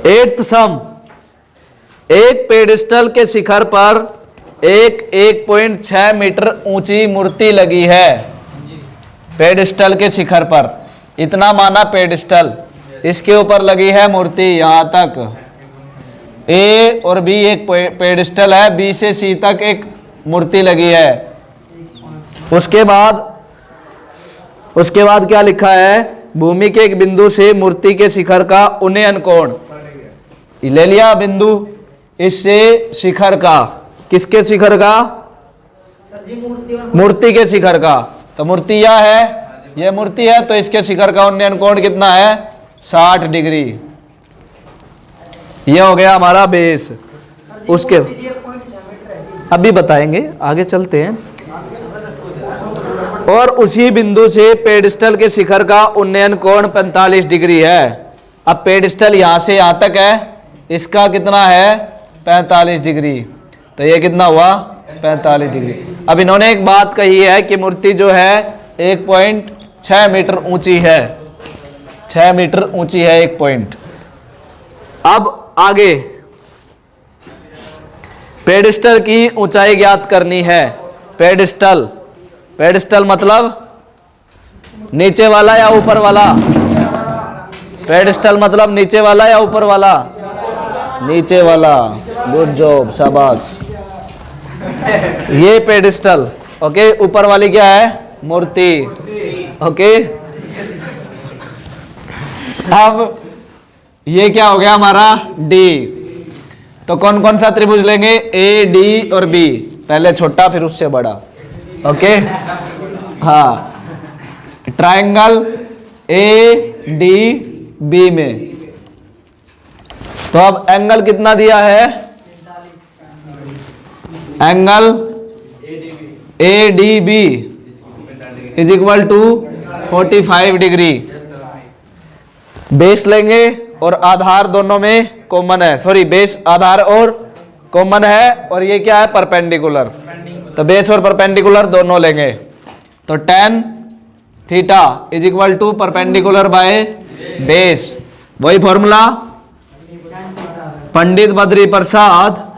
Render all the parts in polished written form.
Eighth सम, एक pedestal के शिखर पर एक 1.6 मीटर ऊंची मूर्ति लगी है। पेडिस्टल के शिखर पर इतना माना पेडिस्टल, इसके ऊपर लगी है मूर्ति यहां तक। ए और बी एक पेडिस्टल है, बी से सी तक एक मूर्ति लगी है। उसके बाद क्या लिखा है? भूमि के एक बिंदु से मूर्ति के शिखर का उन्नयन कोण, ले लिया बिंदु, इससे शिखर का, किसके शिखर का? मूर्ति के शिखर का। तो मूर्ति यह है, यह मूर्ति है, तो इसके शिखर का उन्नयन कोण कितना है? 60 डिग्री। यह हो गया हमारा बेस। उसके अभी बताएंगे, आगे चलते हैं। और उसी बिंदु से पेडिस्टल के शिखर का उन्नयन कोण 45 डिग्री है। अब पेडिस्टल यहां से यहां तक है, इसका कितना है? 45 डिग्री। तो ये कितना हुआ? 45 डिग्री। अब इन्होंने एक बात कही है कि मूर्ति जो है 1.6 मीटर ऊंची है, 6 मीटर ऊंची है 1 पॉइंट। अब आगे पेडिस्टल की ऊंचाई ज्ञात करनी है। पेडिस्टल, पेडिस्टल मतलब नीचे वाला या ऊपर वाला? पेडिस्टल मतलब नीचे वाला या ऊपर वाला? नीचे वाला। गुड जॉब, शाबाश। ये पेडिस्टल, ओके। ऊपर वाली क्या है? मूर्ति, ओके। अब ये क्या हो गया हमारा? डी। तो कौन कौन सा त्रिभुज लेंगे? ए, डी और बी। पहले छोटा फिर उससे बड़ा, ओके। हाँ, ट्रायंगल ए डी बी में। तो अब एंगल कितना दिया है? Angle A D B is equal to 45 degree. Base लेंगे और आधार दोनों में कॉमन है, सॉरी बेस, आधार और कॉमन है, और ये क्या है? परपेंडिकुलर। तो बेस और परपेंडिकुलर दोनों लेंगे। तो tan theta is equal to perpendicular by base. वही फॉर्मूला, पंडित बद्री प्रसाद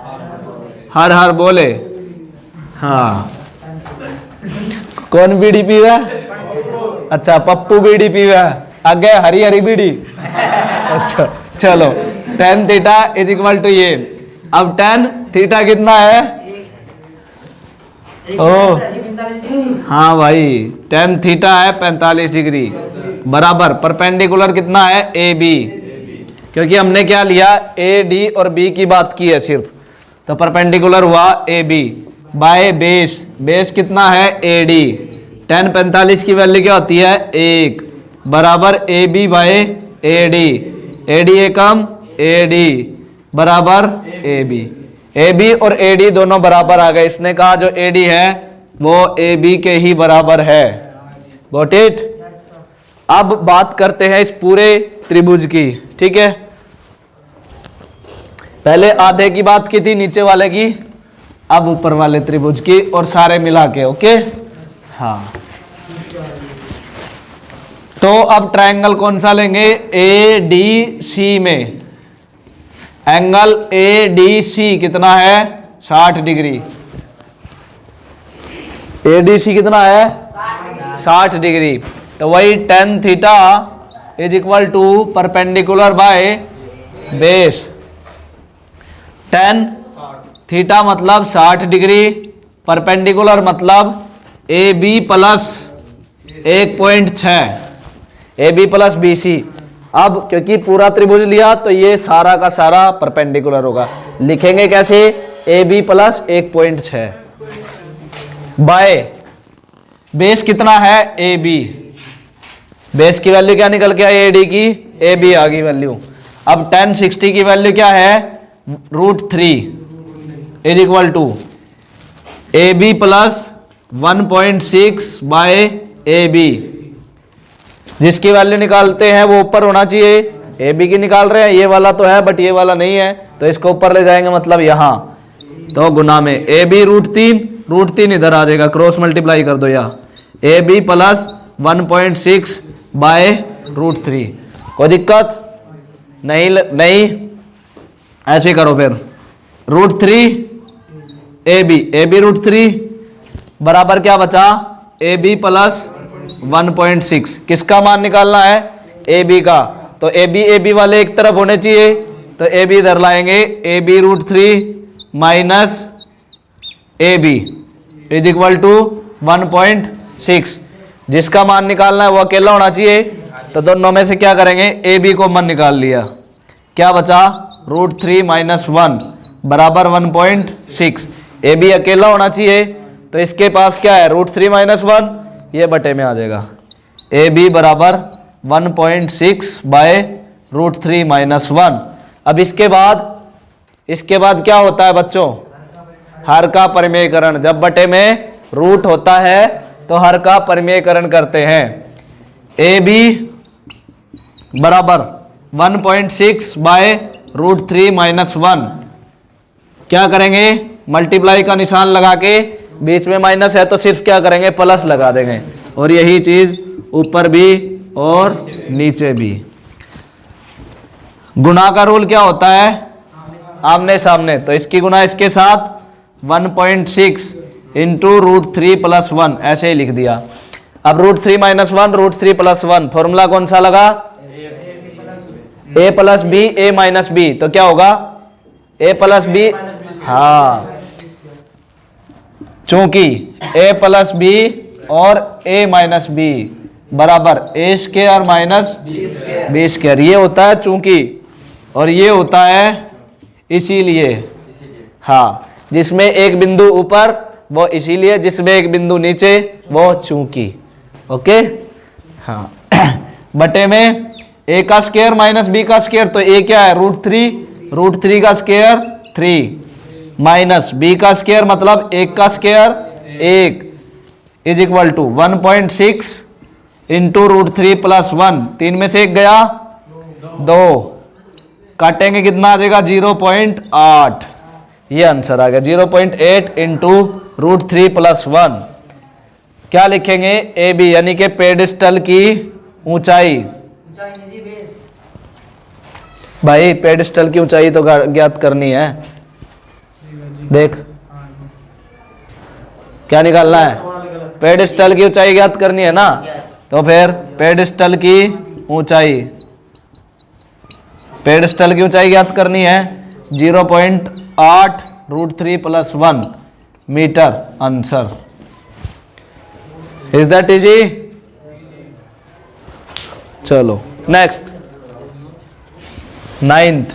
हर हर बोले। हाँ, कौन बीड़ी पीवा? अच्छा, पप्पू बीड़ी पीवा। आगे हरी हरी बीड़ी। अच्छा चलो, tan theta is equal to ये। अब tan थीटा कितना है? ओ हाँ भाई, tan थीटा है 45 डिग्री बराबर परपेंडिकुलर कितना है? A B. क्योंकि हमने क्या लिया? ए डी और बी की बात की है सिर्फ, तो परपेंडिकुलर हुआ A B by base. Base कितना है? A D. tan 45 की वैल्यू क्या होती है? 1 बराबर A B by A D. A D एकम ए डी बराबर ए बी। ए बी और ए डी दोनों बराबर आ गए। इसने कहा जो ए डी है वो ए बी के ही बराबर है। Got it? अब बात करते हैं इस पूरे त्रिभुज की, ठीक है। पहले आधे की बात की थी, नीचे वाले की, अब ऊपर वाले त्रिभुज की, और सारे मिला के, ओके। हाँ, तो अब ट्रायंगल कौन सा लेंगे? ए डी सी में एंगल ए डी सी कितना है? 60 डिग्री। ए डी सी कितना है? 60 डिग्री। तो वही tan theta is equal to perpendicular by base. tan theta मतलब 60 डिग्री, परपेंडिकुलर मतलब A B plus 1.6, A B plus B C. अब क्योंकि पूरा त्रिभुज लिया तो ये सारा का सारा परपेंडिकुलर होगा। लिखेंगे कैसे? A B plus 1.6 by base कितना है? A B. बेस की वैल्यू क्या निकल के आई? ए डी की, ए बी आ गई वैल्यू। अब tan 60 की वैल्यू क्या है? √3 is equal to A B plus 1.6 by A B. जिसकी वैल्यू निकालते हैं वो ऊपर होना चाहिए। ए बी की निकाल रहे हैं, ये वाला तो है बट ये वाला नहीं है, तो इसको ऊपर ले जाएंगे, मतलब यहाँ। तो गुना में ए बी √3 इधर आ जाएगा, क्रॉस मल्टीप्लाई कर दो या ए बी प्लस 1.6 बाय √3। कोई दिक्कत नहीं? ऐसे करो फिर, √3 ए बी √3 बराबर क्या बचा, ए बी प्लस 1.6। किसका मान निकालना है, ए बी का। तो ए बी वाले एक तरफ होने चाहिए, तो ए बी इधर लाएंगे, A B √3 minus A B is equal to 1.6। जिसका मान निकालना है वो अकेला होना चाहिए, तो दोनों में से क्या करेंगे, ए बी को मान निकाल लिया, क्या बचा, √3 माइनस 1 बराबर 1.6। ए बी अकेला होना चाहिए, तो इसके पास क्या है, √3 माइनस 1, ये बटे में आ जाएगा, ए बी बराबर 1.6 बाय √3 माइनस 1। अब इसके बाद क्या होता है बच्चों, हर का परिमेयकरण। जब बटे में रूट होता है तो हर का परिमेयकरण करते हैं। ए बी बराबर 1.6 बाय √3 माइनस 1, क्या करेंगे, मल्टीप्लाई का निशान लगा के, बीच में माइनस है तो सिर्फ क्या करेंगे, प्लस लगा देंगे, और यही चीज ऊपर भी और नीचे भी। गुणा का रूल क्या होता है, आमने सामने, तो इसकी गुणा इसके साथ 1.6 इंटू √3 प्लस 1 ऐसे ही लिख दिया। अब √3 माइनस 1 √3 प्लस 1, फॉर्मूला कौन सा लगा, ए प्लस बी ए माइनस बी, तो क्या होगा, ए प्लस बी, हाँ, चूंकि ए प्लस बी और ए माइनस बी बराबर ए स्क्वायर माइनस बी स्क्वायर, ये होता है चूंकि, और ये होता है इसीलिए। हाँ, जिसमें एक बिंदु ऊपर वो इसीलिए, जिसमें एक बिंदु नीचे वो चूंकि। ओके, हाँ। बटे में ए का स्क्वायर माइनस बी का स्क्वायर, तो ए क्या है, √3 का स्क्वायर 3 माइनस बी का स्क्वायर मतलब 1 का square 1 is equal to 1.6 into √3 plus 1, 3 में से 1 गया 2, काटेंगे कितना आ जाएगा, 0.8। ये आंसर आ गया, 0.8 इंटू √3 प्लस 1। क्या लिखेंगे, ए बी यानी कि पेडिस्टल की ऊंचाई। भाई पेडिस्टल की ऊंचाई तो ज्ञात करनी है, देख क्या निकालना है, पेडिस्टल की ऊंचाई ज्ञात करनी है ना, तो फिर पेडिस्टल की ऊंचाई ज्ञात करनी है 0.8 √3 plus 1 metre answer. Is that easy? चलो नेक्स्ट 9th।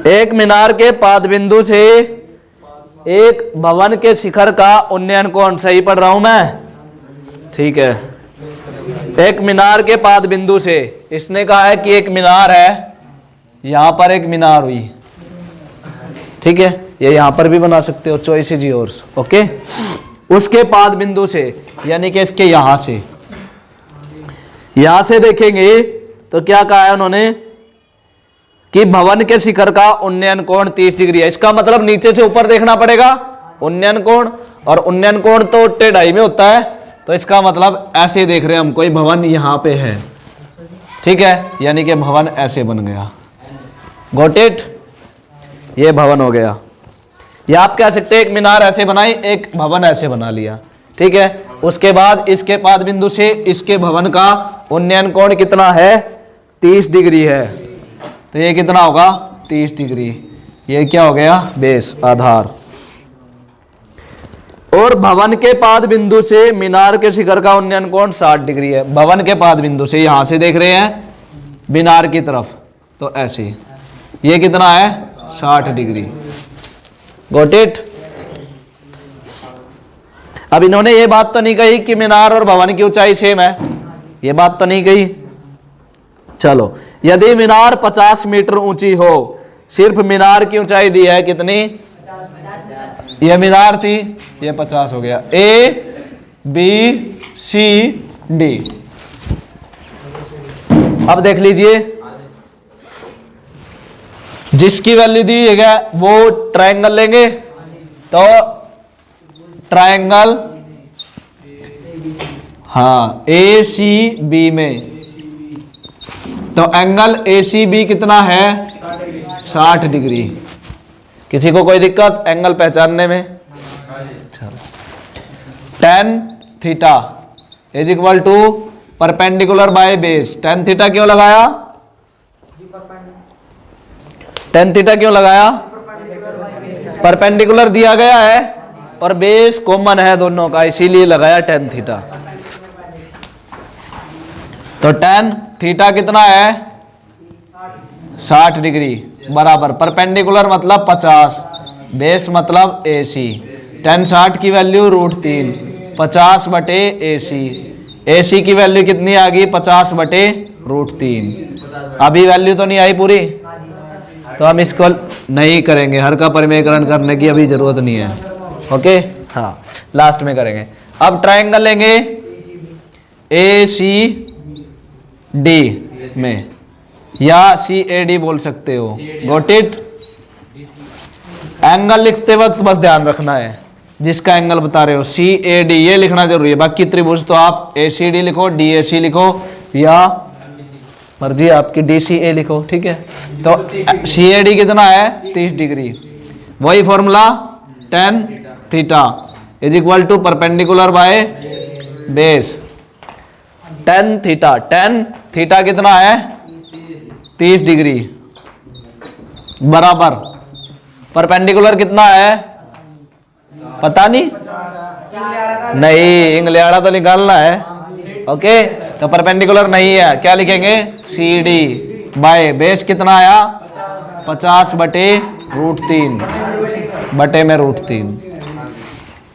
एक मीनार के पाद बिंदु से एक भवन के शिखर का उन्नयन कोण, सही पढ़ रहा हूं मैं, ठीक है। एक मीनार के पाद बिंदु से, इसने कहा है कि एक मीनार है, यहां पर एक मीनार हुई, ठीक है, ये यहां पर भी बना सकते हो, चॉइस इज योर्स। ओके, उसके पाद बिंदु से यानी कि इसके यहां से देखेंगे तो क्या कहा है उन्होंने कि भवन के शिखर का उन्नयन कोण 30 डिग्री है। इसका मतलब नीचे से ऊपर देखना पड़ेगा उन्नयन कोण, और उन्नयन कोण तो टेढ़ाई में होता है, तो इसका मतलब ऐसे देख रहे हैं हम, कोई भवन यहां पे है, ठीक है, यानी कि भवन ऐसे बन गया, गॉट इट, ये भवन हो गया। या आप कह सकते हैं एक मीनार ऐसे बनाई, एक भवन ऐसे बना लिया, ठीक है। उसके बाद इसके पाद बिंदु से इसके भवन का उन्नयन कोण कितना है, 30 डिग्री है, तो ये कितना होगा, 30 डिग्री। ये क्या हो गया, बेस, आधार। और भवन के पाद बिंदु से मीनार के शिखर का उन्नयन कोण 60 डिग्री है। भवन के पाद बिंदु से यहां से देख रहे हैं मीनार की तरफ, तो ऐसे ये कितना है, 60 डिग्री, गॉट इट। अब इन्होंने ये बात तो नहीं कही कि मीनार और भवन की ऊंचाई सेम है, ये बात तो नहीं कही। चलो, यदि मीनार 50 मीटर ऊंची हो, सिर्फ मीनार की ऊंचाई दी है कितनी, ये मीनार थी, ये 50 हो गया। A B C D. अब देख लीजिए, जिसकी वैल्यू दी है वो ट्रायंगल लेंगे, तो ट्रायंगल हाँ ए सी बी में, तो एंगल ए सी बी कितना है 60 डिग्री। किसी को कोई दिक्कत एंगल पहचानने में? चलो, tan theta is equal to perpendicular by base. tan theta क्यों लगाया? tan थीटा क्यों लगाया? परपेंडिकुलर दिया गया है और बेस कॉमन है दोनों का, इसीलिए लगाया tan थीटा। तो tan थीटा कितना है 60 डिग्री बराबर परपेंडिकुलर मतलब 50, बेस मतलब AC। tan 60 की वैल्यू √3, 50 बटे AC। AC की वैल्यू कितनी आ गई 50 बटे √3। अभी वैल्यू तो नहीं आई पूरी, तो हम इसको नहीं करेंगे, हर का परिमेयकरण करने की अभी जरूरत नहीं है। ओके हाँ, लास्ट में करेंगे। अब ट्रायंगल लेंगे ACD में, या CAD बोल सकते हो, गॉट इट। एंगल लिखते वक्त बस ध्यान रखना है जिसका एंगल बता रहे हो CAD ये लिखना जरूरी है। बाकी त्रिभुज तो आप ACD लिखो, DAC लिखो, या मर्जी आपकी DCA लिखो, ठीक है। तो CAD कितना है 30 डिग्री। वही formula tan theta is equal to perpendicular by base. tan theta कितना है 30 डिग्री बराबर परपेंडिकुलर कितना है पता नहीं, इंगलियाड़ा तो निकालना है। ओके, तो परपेंडिकुलर नहीं है, क्या लिखेंगे CD बाय बेस कितना आया 50 बटे √3 बटे में √3।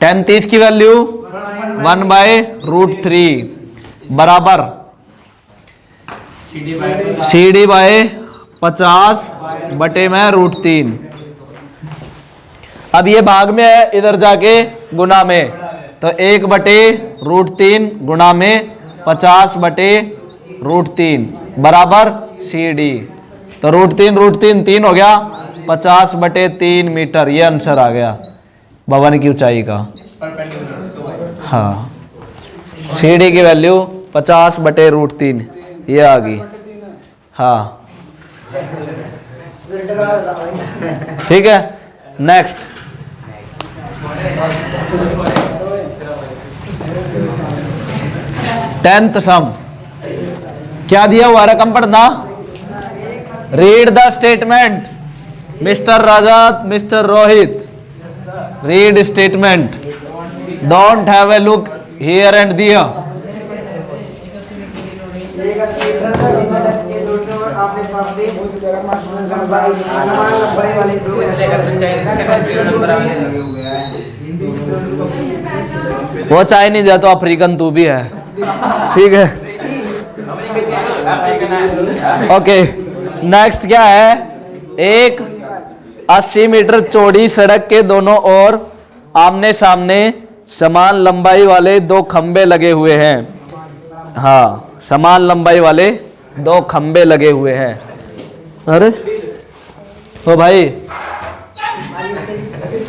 tan 30 की वैल्यू 1/√3 बराबर CD बाय 50 बटे में √3। अब ये भाग में है, इधर जाके गुना में, तो 1 बटे √3 गुना में 50 बटे √3 बराबर CD। तो √3 3 हो गया, 50 बटे 3 मीटर, ये आंसर आ गया भवन की ऊंचाई का। हाँ, CD की वैल्यू 50 बटे √3 ये आ गई। हाँ ठीक है, नेक्स्ट। टेंथ सम क्या दिया हुआ, रकम पढ़ना। Read the statement mister Rajat, mister Rohit, read statement, don't have a look here and there. वो चाय नहीं जाता, अफ्रीकन तू भी है, ठीक है। ओके, नेक्स्ट क्या है, एक 80 मीटर चौड़ी सड़क के दोनों ओर आमने सामने समान लंबाई वाले 2 खंबे लगे हुए हैं। हाँ, समान लंबाई वाले 2 खंबे लगे हुए हैं। अरे तो भाई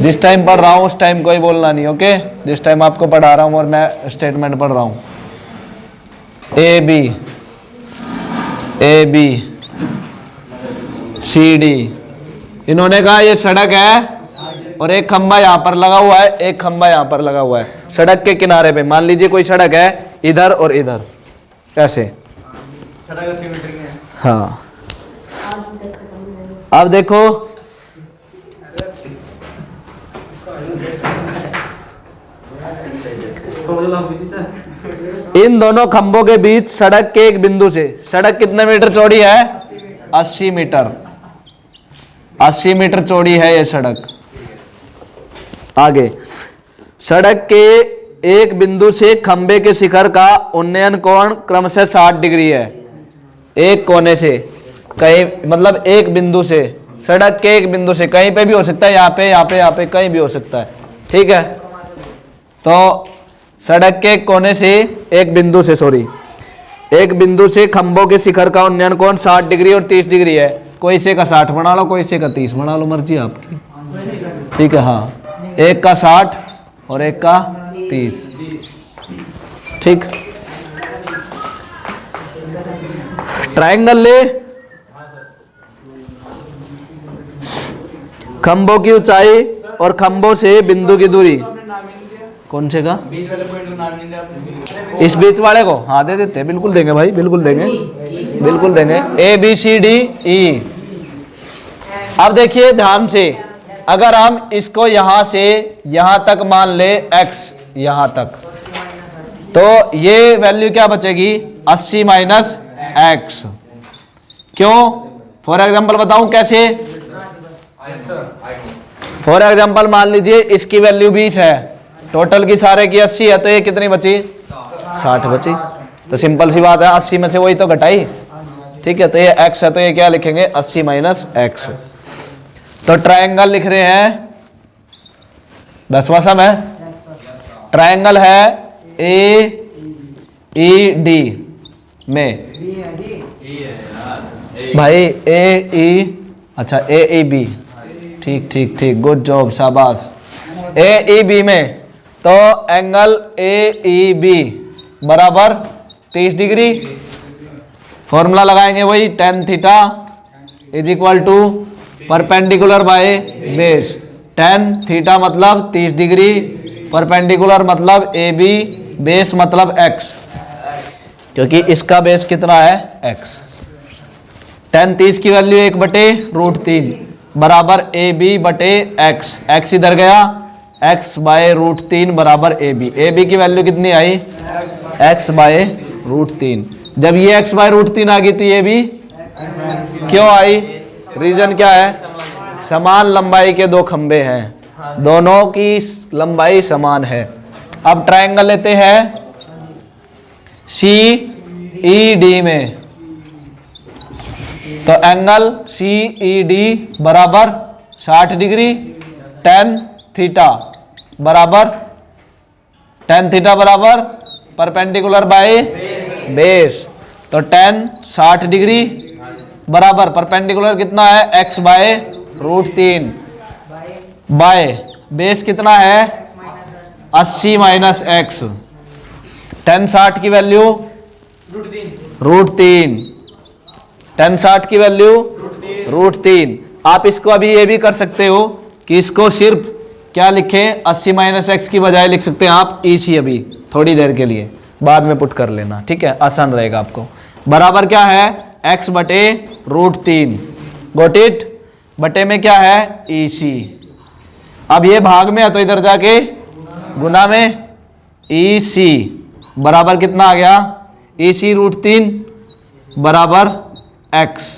जिस टाइम पढ़ रहा हूँ उस टाइम कोई बोलना नहीं, ओके। जिस टाइम आपको पढ़ा रहा हूँ और मैं स्टेटमेंट पढ़ रहा हूँ, ए बी CD, इन्होंने कहा ये सड़क है और एक खंबा यहाँ पर लगा हुआ है, एक खंबा यहाँ पर लगा हुआ है। सड़क के किनारे पे मान लीजिए कोई सड़क है इधर और इधर, ऐसे सड़क 80 मीटर की है। हाँ, अब देखो इन दोनों खंभों के बीच सड़क के एक बिंदु से, सड़क कितने मीटर चौड़ी है 80 मीटर, 80 मीटर चौड़ी है ये सड़क। आगे सड़क के एक बिंदु से खंबे के शिखर का उन्नयन कोण क्रमशः 60 डिग्री है। एक कोने से कहीं मतलब एक बिंदु से सड़क के एक बिंदु से, कहीं पे भी हो सकता है, यहाँ पे यहाँ पे यहाँ पे कहीं भी हो सकता है, ठीक है। तो सड़क के एक कोने से, एक बिंदु से, सॉरी, एक बिंदु से खंभों के शिखर का उन्नयन कोण 60 डिग्री और 30 डिग्री है। कोई से का 60 बना लो, कोई से का 30 बना लो, मर्जी आपकी, ठीक है। हाँ, एक का 60 और एक का 30, ठीक। ट्रायंगल ले, खंभों की ऊंचाई और खंभों से बिंदु की दूरी, कौन से का, इस बीच वाले को, हाँ दे देते, बिल्कुल देंगे भाई, बिल्कुल देंगे, बिल्कुल देंगे। A B C D E. अब देखिए ध्यान से, अगर हम इसको यहां से यहां तक मान ले x, यहां तक, तो ये वैल्यू क्या बचेगी, 80 माइनस एक्स। क्यों? फॉर एग्जाम्पल बताऊं कैसे? फॉर एग्जाम्पल मान लीजिए इसकी वैल्यू 20 है, टोटल की सारे की 80 है, तो ये कितनी बची, 60 बची। तो सिंपल सी बात है, 80 में से वही तो घटाई, ठीक है। तो ये x है, तो ये क्या लिखेंगे, 80 माइनस एक्स। तो ट्रायंगल लिख रहे हैं, 10वां सम है, ट्रायंगल है ए ई डी में, भाई ए ई, अच्छा ए ई बी, ठीक ठीक ठीक, गुड जॉब, शाबाश। ए ई बी में, तो एंगल ए ई बी बराबर 30 डिग्री, फॉर्मूला लगाएंगे वही, tan theta is equal to perpendicular by base. tan theta मतलब 30 डिग्री, परपेंडिकुलर मतलब ए बी, बेस मतलब x, क्योंकि इसका बेस कितना है, x। tan 30 की वैल्यू 1/√3 बराबर ए बी बटे x, x इधर गया, x बाय √3 बराबर ए बी की वैल्यू कितनी आई, x बाय √3। जब ये x बाय √3 आ गई तो ये भी क्यों आई, रीजन क्या है, समान लंबाई के दो खंबे हैं, दोनों की लंबाई समान है। अब ट्रायंगल लेते हैं सी ई डी में, तो एंगल सी ई डी बराबर 60 डिग्री, tan थीटा बराबर, tan थीटा बराबर परपेंडिकुलर बाय बेस, तो tan 60 डिग्री बराबर परपेंडिकुलर कितना है, x बाय √3 बाय बेस कितना है, 80 माइनस एक्स। tan 60 की वैल्यू √3, tan 60 की वैल्यू √3। आप इसको अभी ये भी कर सकते हो कि इसको सिर्फ क्या लिखें, 80 माइनस एक्स की बजाय लिख सकते हैं आप इसी, अभी थोड़ी देर के लिए, बाद में पुट कर लेना, ठीक है, आसान रहेगा आपको। बराबर क्या है, x बटे √3, गोट इट, बटे में क्या है, EC। अब ये भाग में है तो इधर जाके गुना में, EC बराबर कितना आ गया, EC √3 बराबर x,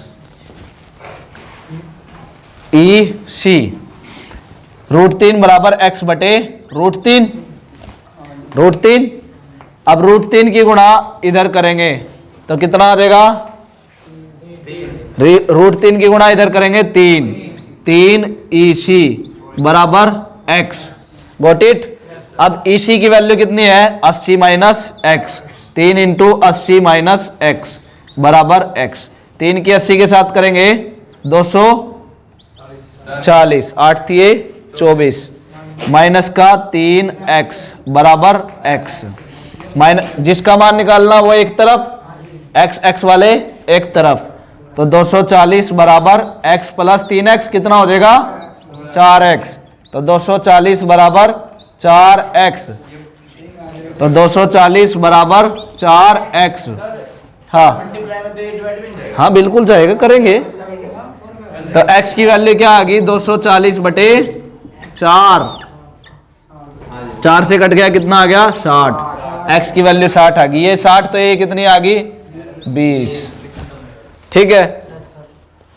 EC √3 बराबर x बटे √3। अब √3 की गुणा इधर करेंगे तो कितना आ जाएगा, √3 की गुणा इधर करेंगे 3 EC बराबर x, गॉट इट। अब EC की वैल्यू कितनी है, 80 minus x, 3 into 80 minus x बराबर x। 3 की 80 के साथ करेंगे 240, 8 थी 24, माइनस का 3x बराबर x, माइनस जिसका मान निकालना वो एक तरफ, x वाले एक तरफ, तो 240 बराबर x प्लस 3x कितना हो जाएगा, 4x, तो 240 बराबर 4x, तो 240 बराबर 4x। हाँ बिल्कुल जाएगा, करेंगे। तो x की वैल्यू क्या आ गई, 240 बटे 4 से कट गया, कितना आ गया, 60। x की वैल्यू 60 आ गई, ये 60, तो ये कितनी आ गई, 20, ठीक है।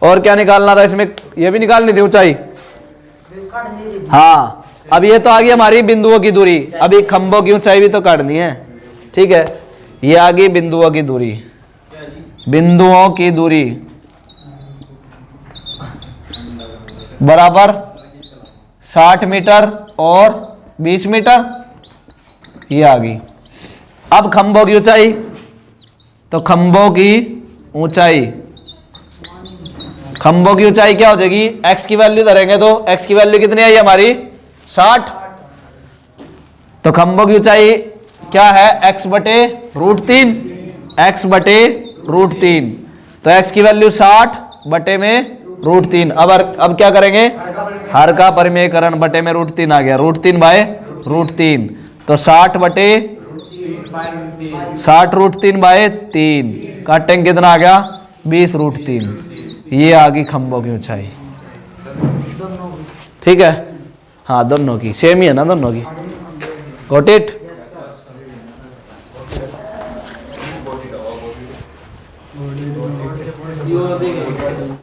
और क्या निकालना था इसमें, ये भी निकालनी थी ऊंचाई, हाँ। अब ये तो आ गई हमारी बिंदुओं की दूरी, अभी खंभों की ऊंचाई भी तो काटनी है, ठीक है। ये आ गई बिंदुओं की दूरी, बिंदुओं की दूरी बराबर 60 मीटर और 20 मीटर, ये आ गई। अब खंभों की ऊंचाई, तो खंभों की ऊंचाई, खंभों की ऊंचाई क्या हो जाएगी, x की वैल्यू धरेंगे तो x की वैल्यू कितनी आई हमारी 60, तो खंभों की ऊंचाई क्या है x बटे √3, x बटे √3, तो x की वैल्यू 60 बटे में √3। अब क्या करेंगे, हर का परिमेयकरण, बटे में √3 आ गया, √3 बाय √3, तो 60 बटे 60 √3 बाय 3, काटेंगे कितना आ गया 20 √3। ये आ गई खंभों की ऊंचाई। ठीक है, हाँ दोनों की सेम ही है ना, दोनों की। Got it.